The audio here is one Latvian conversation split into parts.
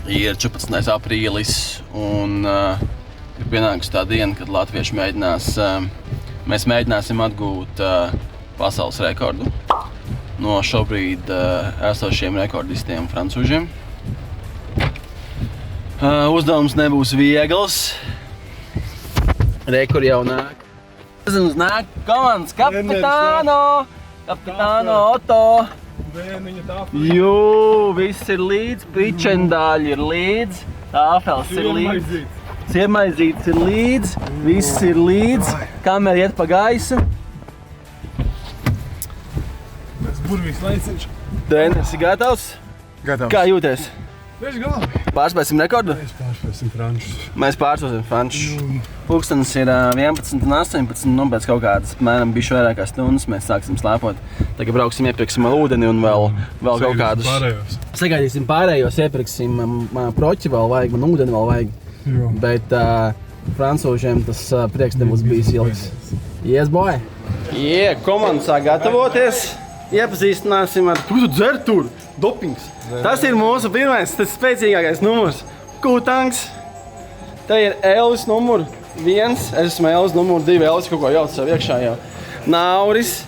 Ir 14. aprīlis un ir pienākusi tā diena, kad latvieši mēs mēģināsim atgūt pasaules rekordu no šobrīd esošiem rekordistiem francūžiem. Uzdevums nebūs viegls. Re, kur jau nāk. Nāk komandas kapitāno Otto. Jū, viss ir līdz, pičendāļi ir līdz, tāfels ir līdz, siemaizītes ir līdz, viss ir līdz, kamera iet pa gaisu. Tas burvīgs laiciņš. Dēni, esi gatavs? Gatavs. Kā jūties? Tieši galvi. Pārspēsim rekordu? Mēs pārspēsim frančus. Mēs pārspēsim frančus. Pulkstenis ir 11:18, nu pēc kaut kādas apmēram bišķi vairāk kā stundas mēs sāksim slēpot. Tagad brauksim, iepirksim ūdeni un vēl kaut kādus. Pārējos. Sagaidīsim pārējos, iepirksim, man proķi vēl vajag, man ūdeni vēl vajag. Jo. Bet francūžiem tas prieks nebūs bijis ilgs. Yes, boy! Komanda sāk gatavoties. Iepazīstināsim ar... Ko tu dzer tur? Dopings. Tas ir mūsu pirmais, tas spēcīgākais numurs. Kūtangs. Te ir Elvis numur 1, es esmu Elvis numur 2, Elvis kaut ko jauc sev iekšā jau. Nauris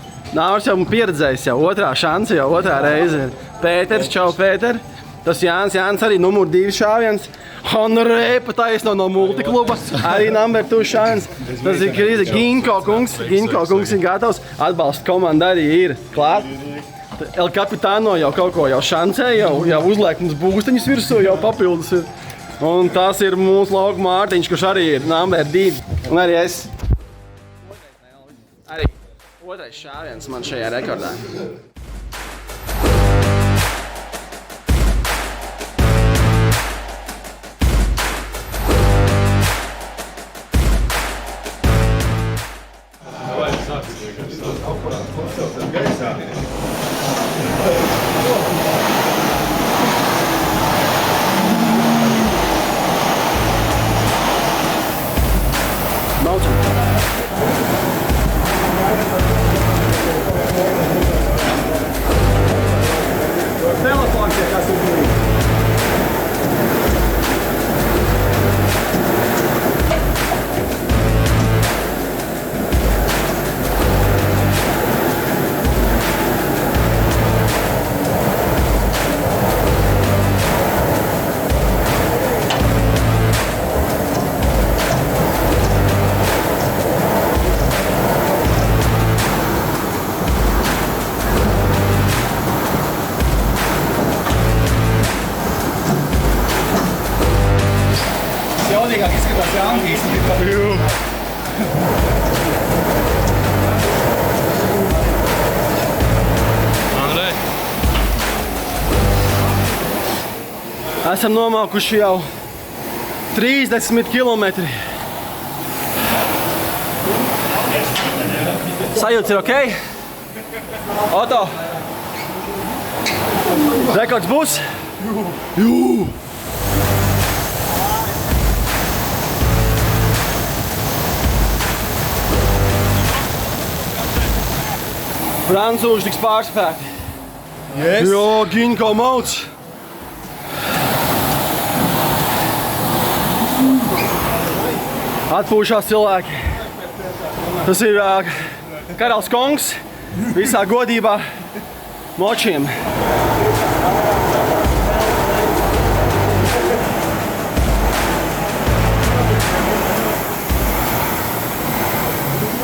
jau pieredzējis jau, otrā šansa jau, otrā reize ir. Pēters, čau Pēter. Tas Jānis arī numur 2 šāviens. Honorē, pataisno no multikluba, arī number 2 šāviens. Tas ir Krīze, Ginko kungs ir gatavs. Atbalsta komanda arī ir klāt. El Capitano jau kaut ko jau šancē, jau uzliek mums būsteņus virsū, jau papildus ir. Un tas ir mūsu lauka Mārtiņš, kurš arī ir number 2. Un arī es. Arī otrais šāviens man šajā rekordā. Jaudīgāk izskatās Janki īstenībā. Andrej. Esam nomaukuši jau 30 kilometri. Sajūtas ir okei? Otto. Rekords būs? Jū. Francūži tiks pārspēti. Yes. Jo, Ginko mauc. Atpūšās cilvēki. Tas ir karalis Kongs visā godībā močiem.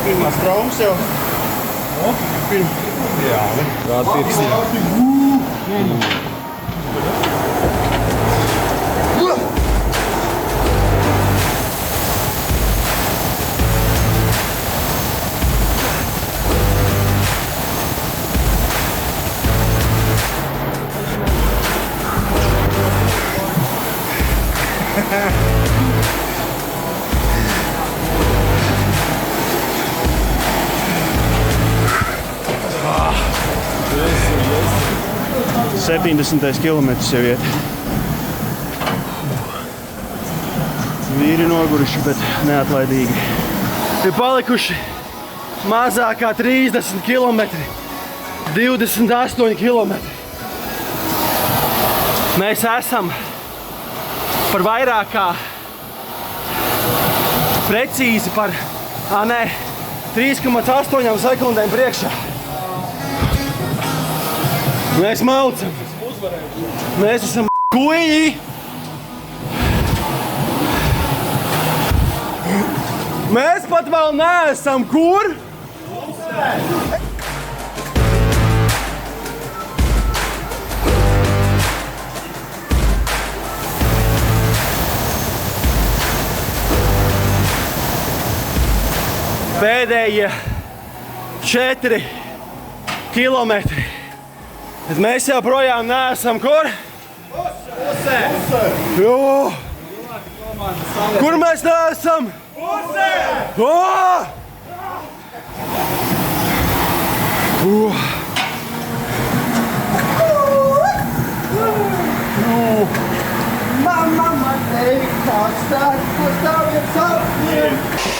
Pirmās traumas jau. Jā, rāda pirksti. Septiņdesmitais kilometrs jau iet. Vīri noguruši, bet neatlaidīgi. Ir palikuši mazāk kā 30 kilometri. 28 kilometri. Mēs esam par vairāk kā precīzi par 3,8 sekundēm priekšā. Mēs maucam. Mēs esam kuļi. Mēs pat vēl neesam kur? Pēdējie 4 kilometri. Bet mēs joprojām neesam kur? Pusē! Jo! Kur mēs neesam? Pusē! Mamma, man tevi kāds tāds, ko stāv, ja caur.